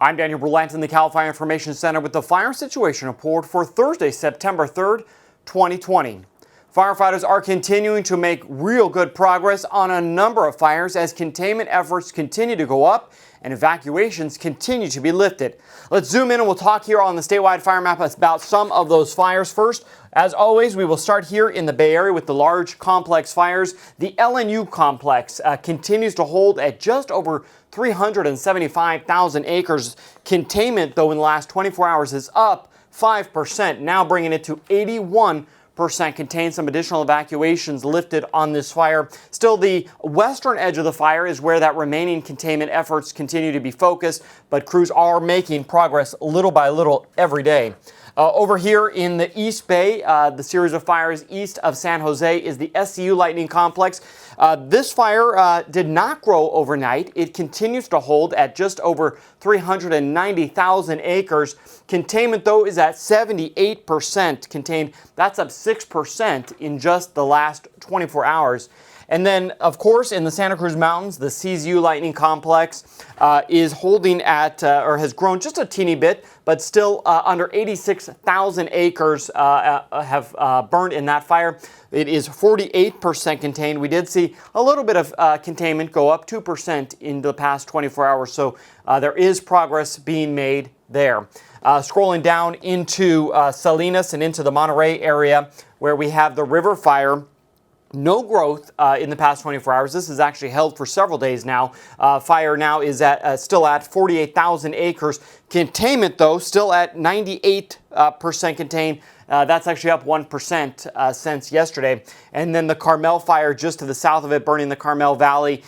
I'm Daniel Berlant in the Cal Fire Information Center with the fire situation report for Thursday, September 3rd, 2020. Firefighters are continuing to make real good progress on a number of fires as containment efforts continue to go up and evacuations continue to be lifted. Let's zoom in and we'll talk here on the statewide fire map about some of those fires. First, as always, we will start here in the Bay Area with the large complex fires. The LNU complex continues to hold at just over 375,000 acres. Containment, though, in the last 24 hours is up 5%, now bringing it to 81% contained. Some additional evacuations lifted on this fire. Still, the western edge of the fire is where that remaining containment efforts continue to be focused, but crews are making progress little by little every day. Over here in the East Bay, the series of fires east of San Jose is the SCU Lightning Complex. This fire did not grow overnight. It continues to hold at just over 390,000 acres. Containment, though, is at 78% contained. That's up 6% in just the last 24 hours. And then, of course, in the Santa Cruz Mountains, the CZU Lightning Complex is holding at, or has grown just a teeny bit, but still under 86,000 acres have burned in that fire. It is 48% contained. We did see a little bit of containment go up 2% in the past 24 hours, so there is progress being made there. Scrolling down into Salinas and into the Monterey area where we have the river fire. No growth in the past 24 hours. This is actually held for several days now. Fire now is at still at 48,000 acres. Containment, though, still at 98% contained. That's actually up 1% since yesterday. And then the Carmel fire just to the south of it, burning the Carmel Valley.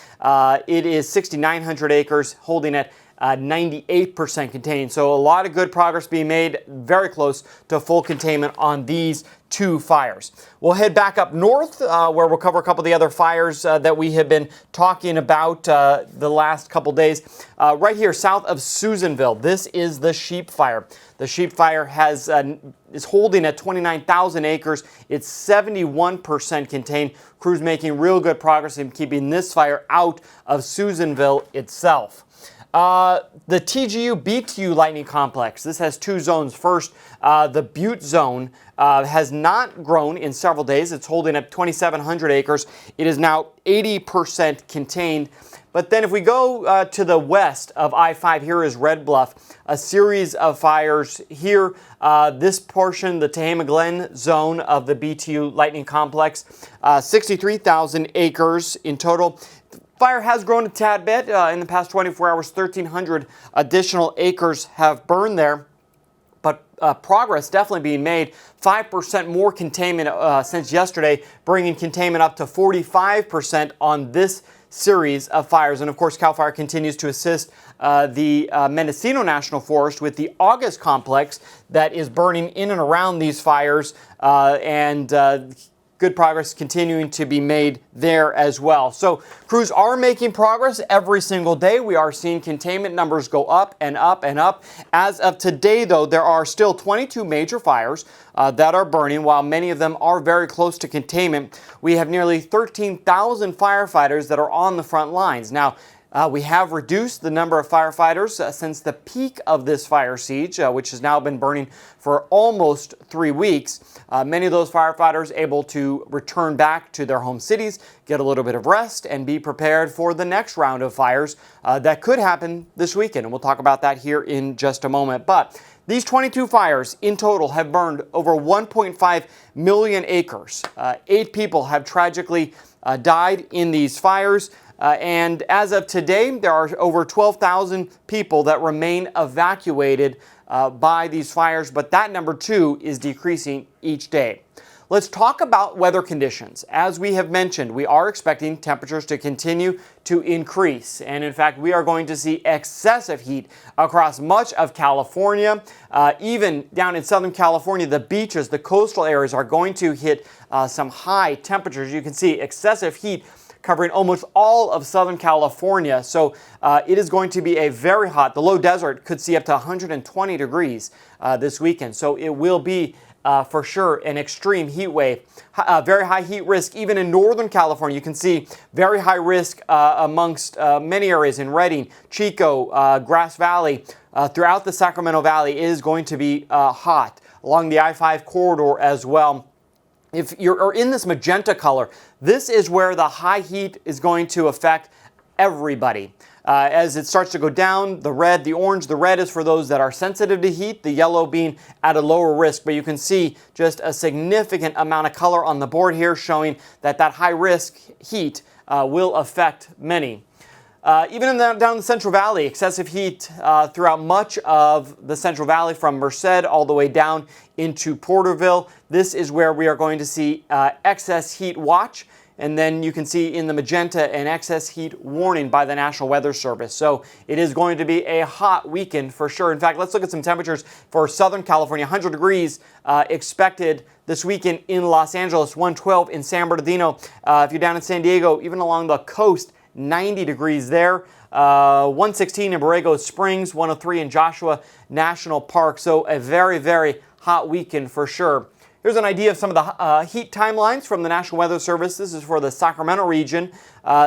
It is 6,900 acres, holding at 98% contained. So a lot of good progress being made, very close to full containment on these two fires. We'll head back up north where we'll cover a couple of the other fires that we have been talking about the last couple days. Right here south of Susanville, this is the Sheep Fire. The Sheep Fire is holding at 29,000 acres. It's 71% contained. Crews making real good progress in keeping this fire out of Susanville itself. The TGU BTU Lightning Complex. This has two zones. First, the Butte zone has not grown in several days. It's holding up 2,700 acres. It is now 80% contained. But then if we go to the west of I-5, here is Red Bluff, a series of fires here. This portion, the Tehama Glen zone of the BTU Lightning Complex, 63,000 acres in total. Fire has grown a tad bit. In the past 24 hours, 1,300 additional acres have burned there. But progress definitely being made. 5% more containment since yesterday, bringing containment up to 45% on this series of fires. And of course, CAL FIRE continues to assist the Mendocino National Forest with the August complex that is burning in and around these fires, good progress continuing to be made there as well. So crews are making progress every single day. We are seeing containment numbers go up and up and up. As of today, though, there are still 22 major fires that are burning. While many of them are very close to containment, we have nearly 13,000 firefighters that are on the front lines. Now, we have reduced the number of firefighters since the peak of this fire siege, which has now been burning for almost 3 weeks. Many of those firefighters able to return back to their home cities, get a little bit of rest, and be prepared for the next round of fires that could happen this weekend. And we'll talk about that here in just a moment. But these 22 fires in total have burned over 1.5 million acres. 8 people have tragically died in these fires. And as of today, there are over 12,000 people that remain evacuated by these fires, but that number too is decreasing each day. Let's talk about weather conditions. As we have mentioned, we are expecting temperatures to continue to increase. And in fact, we are going to see excessive heat across much of California. Even down in Southern California, the beaches, the coastal areas are going to hit some high temperatures. You can see excessive heat covering almost all of Southern California. So it is going to be a very hot, the low desert could see up to 120 degrees this weekend. So it will be for sure an extreme heat wave. Very high heat risk even in Northern California. You can see very high risk amongst many areas in Redding, Chico, Grass Valley, throughout the Sacramento Valley. It is going to be hot along the I-5 corridor as well. If you're in this magenta color, this is where the high heat is going to affect everybody. As it starts to go down, the red, the orange, the red is for those that are sensitive to heat, the yellow being at a lower risk. But you can see just a significant amount of color on the board here showing that high risk heat will affect many. Even down in the Central Valley, excessive heat throughout much of the Central Valley from Merced all the way down into Porterville. This is where we are going to see excess heat watch. And then you can see in the magenta an excess heat warning by the National Weather Service. So it is going to be a hot weekend for sure. In fact, let's look at some temperatures for Southern California. 100 degrees expected this weekend in Los Angeles, 112 in San Bernardino. If you're down in San Diego, even along the coast, 90 degrees there. 116 in Borrego Springs, 103 in Joshua National Park. So a very, very hot weekend for sure. Here's an idea of some of the heat timelines from the National Weather Service. This is for the Sacramento region.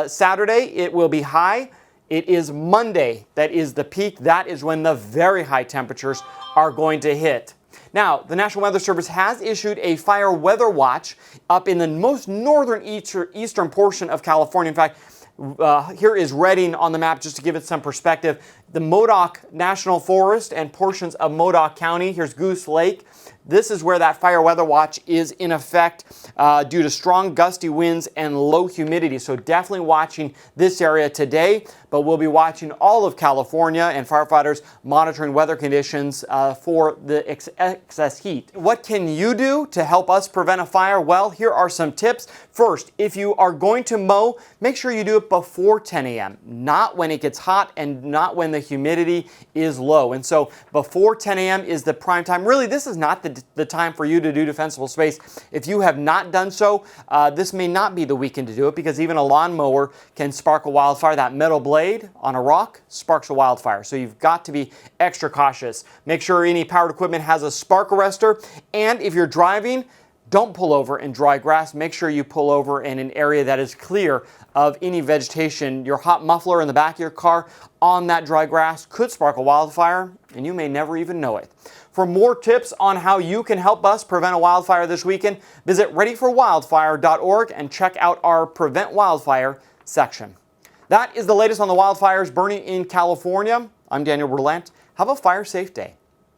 Saturday, it will be high. It is Monday that is the peak. That is when the very high temperatures are going to hit. Now, the National Weather Service has issued a fire weather watch up in the most northern eastern portion of California. In fact, here is Redding on the map just to give it some perspective. The Modoc National Forest and portions of Modoc County. Here's Goose Lake. This is where that fire weather watch is in effect due to strong gusty winds and low humidity. So definitely watching this area today, but we'll be watching all of California and firefighters monitoring weather conditions for the excess heat. What can you do to help us prevent a fire? Well, here are some tips. First, if you are going to mow, make sure you do it before 10 a.m., not when it gets hot and not when the humidity is low. And so before 10 a.m. is the prime time. Really, this is not the time for you to do defensible space. If you have not done so, this may not be the weekend to do it because even a lawnmower can spark a wildfire. That metal blade on a rock sparks a wildfire. So you've got to be extra cautious. Make sure any powered equipment has a spark arrestor. And if you're driving, don't pull over in dry grass. Make sure you pull over in an area that is clear of any vegetation. Your hot muffler in the back of your car on that dry grass could spark a wildfire, and you may never even know it. For more tips on how you can help us prevent a wildfire this weekend, visit readyforwildfire.org and check out our Prevent Wildfire section. That is the latest on the wildfires burning in California. I'm Daniel Berlant. Have a fire-safe day.